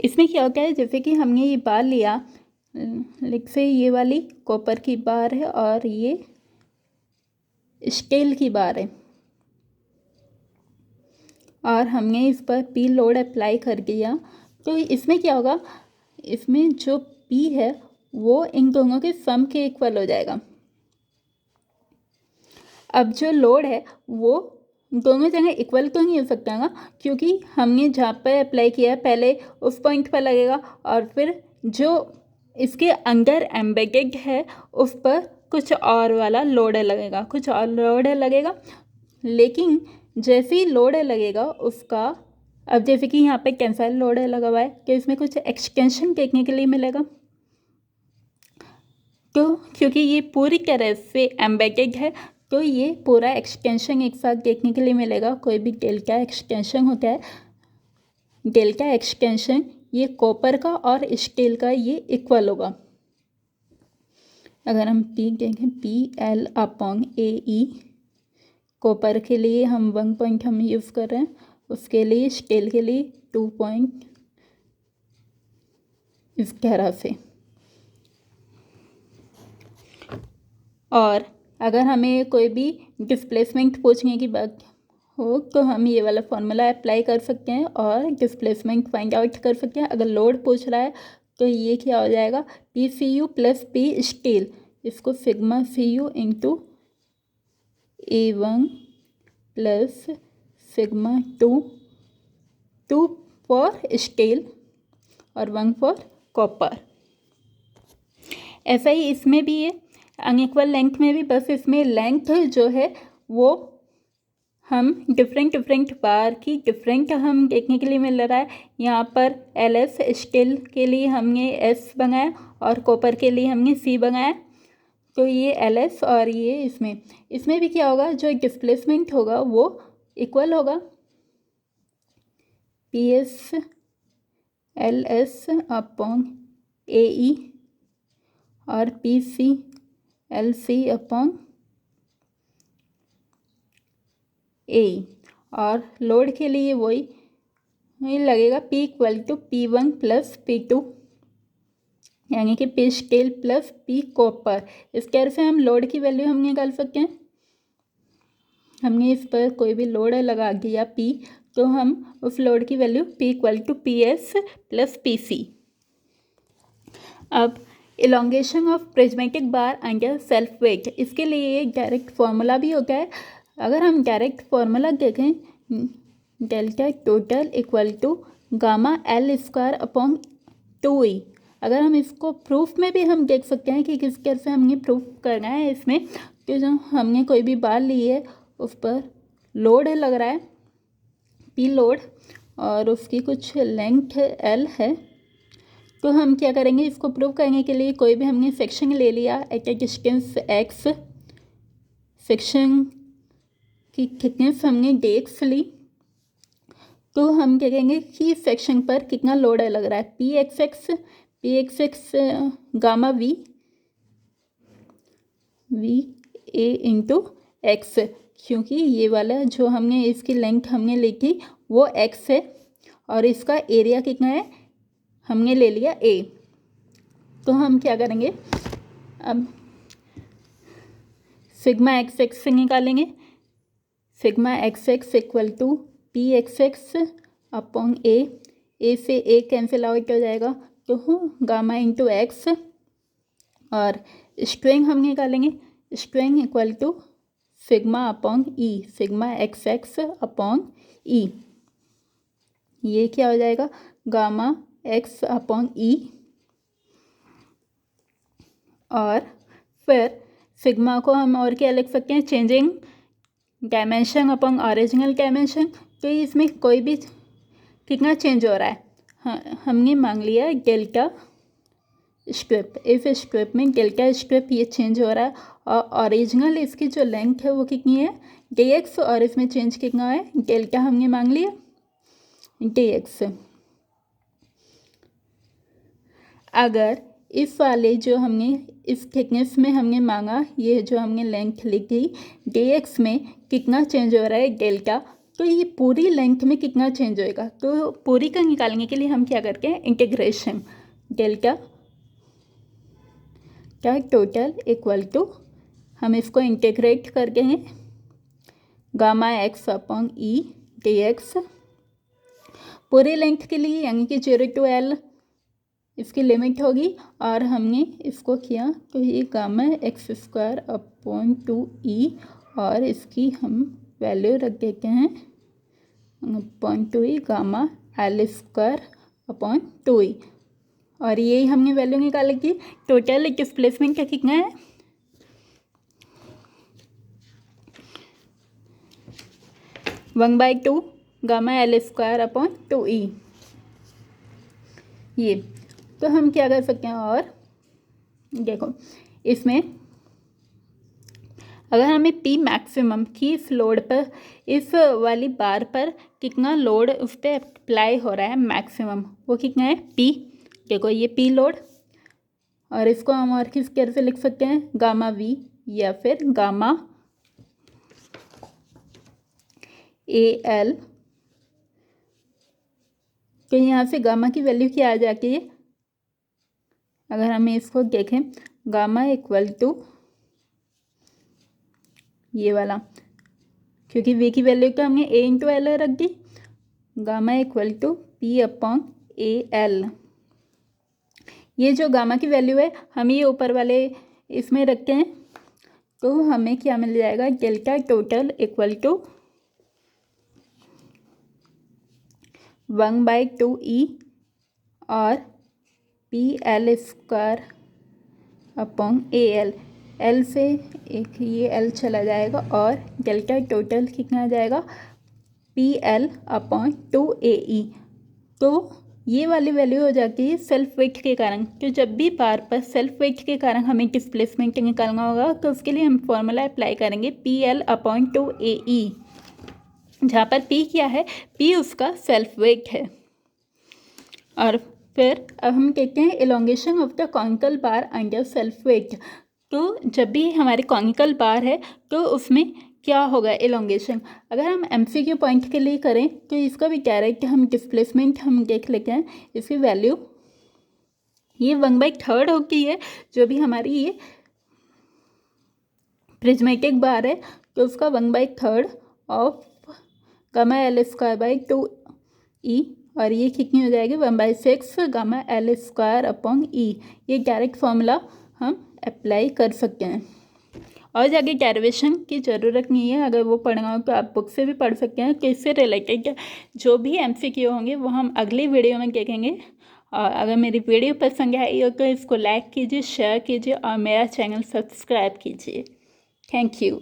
इसमें क्या होता है, जैसे कि हमने ये बार लिया, लिख से ये वाली कॉपर की बार है और ये स्टील की बार है, और हमने इस पर P लोड अप्लाई कर दिया। तो इसमें क्या होगा, इसमें जो P है वो इन दोनों के सम के इक्वल हो जाएगा। अब जो लोड है वो दोनों जगह इक्वल तो नहीं हो सकता ना, क्योंकि हमने जहाँ पर अप्लाई किया है पहले उस पॉइंट पर लगेगा, और फिर जो इसके अंदर एम्बेडेड है उस पर कुछ और वाला लोड लगेगा, कुछ और लोड लगेगा। लेकिन जैसे ही लोड लगेगा उसका, अब जैसे कि यहाँ पे टेंसाइल लोड लगा हुआ है तो इसमें कुछ एक्सटेंशन देखने के लिए मिलेगा। तो क्योंकि ये पूरी तरह से एम्बेडेड है तो ये पूरा एक्सटेंशन एक साथ देखने के लिए मिलेगा। कोई भी डेल्टा एक्सटेंशन होता है, डेल्टा एक्सटेंशन ये कॉपर का और स्टील का ये इक्वल होगा। अगर हम P देखें, PL अपॉन AE, कॉपर के लिए हम 1 पॉइंट हम यूज़ कर रहे हैं, उसके लिए स्टील के लिए 2 पॉइंट, इस तरह से। और अगर हमें कोई भी डिस्प्लेसमेंट पूछने की बात हो तो हम ये वाला फॉर्मूला अप्लाई कर सकते हैं और डिस्प्लेसमेंट फाइंड आउट कर सकते हैं। अगर लोड पूछ रहा है तो ये क्या हो जाएगा, PCU प्लस P स्टील, इसको sigma CU into A1 plus sigma 2 for steel और 1 फॉर कॉपर। ऐसा ही इसमें भी है, अनइक्वल लेंथ में भी बस इसमें लेंथ जो है वो हम डिफरेंट बार की डिफरेंट हम देखने के लिए मिल रहा है। यहाँ पर LS स्टील के लिए हमने S बनाया और कॉपर के लिए हमने C बनाया। तो ये LS और ये इसमें भी क्या होगा, जो डिस्प्लेसमेंट होगा वो इक्वल होगा, PS LS अपॉन AE और PC LC अपॉन AE। और लोड के लिए वही लगेगा, P equal to P1 plus P2, यानी कि P steel plus P copper. इस तरह से हम लोड की वैल्यू हम निकाल सकते हैं। हमने इस पर कोई भी लोड लगा दिया P, तो हम उस लोड की value P equal to PS plus PC। अब elongation of prismatic bar under self weight, इसके लिए एक डायरेक्ट फार्मूला भी होता है। अगर हम डायरेक्ट फार्मूला देखें, delta total equal to gamma L square upon 2E। अगर हम इसको प्रूफ में भी हम देख सकते हैं कि किस तरह से हमने प्रूफ करना है इसमें, कि जो हमने कोई भी बार ली है उस पर लोड लग रहा है P लोड और उसकी कुछ लेंथ L है। तो हम क्या करेंगे, इसको प्रूव करने के लिए कोई भी हमने सेक्शन ले लिया at a distance X, section की थिकनेस हमने dx ली, तो हम क्या कहेंगे कि सेक्शन पर कितना लोड लग रहा है, Pxx gamma V A into x, क्योंकि ये वाला जो हमने इसकी लेंथ हमने ली थी वो x है और इसका एरिया कितना है, हमने ले लिया A। तो हम क्या करेंगे, अब सिग्मा XX से निकालेंगे, sigma XX equal to Pxx upon A से A कैंसिल आउट हो जाएगा, तो गामा इंटू एक्स, और स्ट्रेंथ हम निकालेंगे, strength equal to sigma upon E, sigma XX upon E। ये क्या हो जाएगा, गामा X अपॉन E, और फिर सिग्मा को हम और क्या लिख सकते हैं, changing dimension upon original dimension. तो इसमें कोई भी कितना चेंज हो रहा है, हमने मांग लिया डेल्टा स्ट्रिप, इस स्ट्रिप में डेल्टा स्ट्रिप ये चेंज हो रहा है, और ओरिजिनल इसकी जो लेंथ है वो कितनी है dx, और इसमें चेंज कितना है डेल्टा हमने मांग लिया dx। अगर इस वाले जो हमने इस थिकनेस में हमने मांगा, ये जो हमने लेंथ लिखी dx में कितना चेंज हो रहा है डेल्टा, तो ये पूरी लेंथ में कितना चेंज होएगा। तो पूरी का निकालने के लिए हम क्या करते हैं, इंटीग्रेशन डेल्टा का टोटल इक्वल टू, हम इसको इंटीग्रेट करके हैं gamma x upon E dx पूरी लेंथ के लिए, यानी कि 0 to L इसकी लिमिट होगी, और हमने इसको किया तो ये gamma x square upon 2E, और इसकी हम वैल्यू रख देते हैं upon 2E gamma L square upon 2E, और यही हमने वैल्यू निकाली थी। टोटल डिस्प्लेसमेंट का कितना है, one by two gamma L square upon 2E। ये तो हम क्या कर सकते हैं, और देखो इसमें अगर हमें P मैक्सिमम की इस लोड पर, इस वाली बार पर कितना लोड उस पर अप्लाई हो रहा है मैक्सिमम, वो कितना है P। देखो ये P लोड, और इसको हम और किस तरह से लिख सकते हैं, गामा V या फिर गामा AL। तो यहाँ से गामा की वैल्यू क्या आ जाती है, अगर हमें इसको देखें, गामा इक्वल टू ये वाला, क्योंकि V की वैल्यू तो हमने A इंटू एल रख दी, gamma equal to P upon AL। ये जो गामा की वैल्यू है हम ये ऊपर वाले इसमें रखते हैं, तो हमें क्या मिल जाएगा, delta total equal to 1/2E और PL square upon AL। L से एक ये एल चला जाएगा और डेल्टा टोटल कितना आ जाएगा PL/2AE। तो ये वाली वैल्यू हो जाती है सेल्फ वेट के कारण। तो जब भी बार पर सेल्फ वेट के कारण हमें डिस्प्लेसमेंट निकालना होगा तो उसके लिए हम फॉर्मूला अप्लाई करेंगे PL/2AE, जहाँ पर P क्या है, P उसका सेल्फ वेट है। और फिर अब हम कहते हैं elongation of the conical bar under self wait. तो जब भी हमारे कॉनिकल बार है तो उसमें क्या होगा एलोंगेशन। अगर हम MCQ पॉइंट के लिए करें तो इसका भी डायरेक्ट हम डिस्प्लेसमेंट हम देख लेते हैं। इसकी वैल्यू ये 1/3 होती है। जो भी हमारी ये प्रिज्मेटिक बार है तो उसका 1/3 ऑफ Γ_L²/2E, और ये कितनी हो जाएगी 1/6 Γ_L²/E। ये डायरेक्ट फॉर्मूला हम अप्लाई कर सकते हैं और जाके डेरिवेशन की ज़रूरत नहीं है। अगर वो पढ़ना हो तो आप बुक से भी पढ़ सकते हैं। तो इससे रिलेटेड जो भी MCQ होंगे वो हम अगली वीडियो में देखेंगे। और अगर मेरी वीडियो पसंद आई हो तो इसको लाइक कीजिए, शेयर कीजिए और मेरा चैनल सब्सक्राइब कीजिए। Thank you.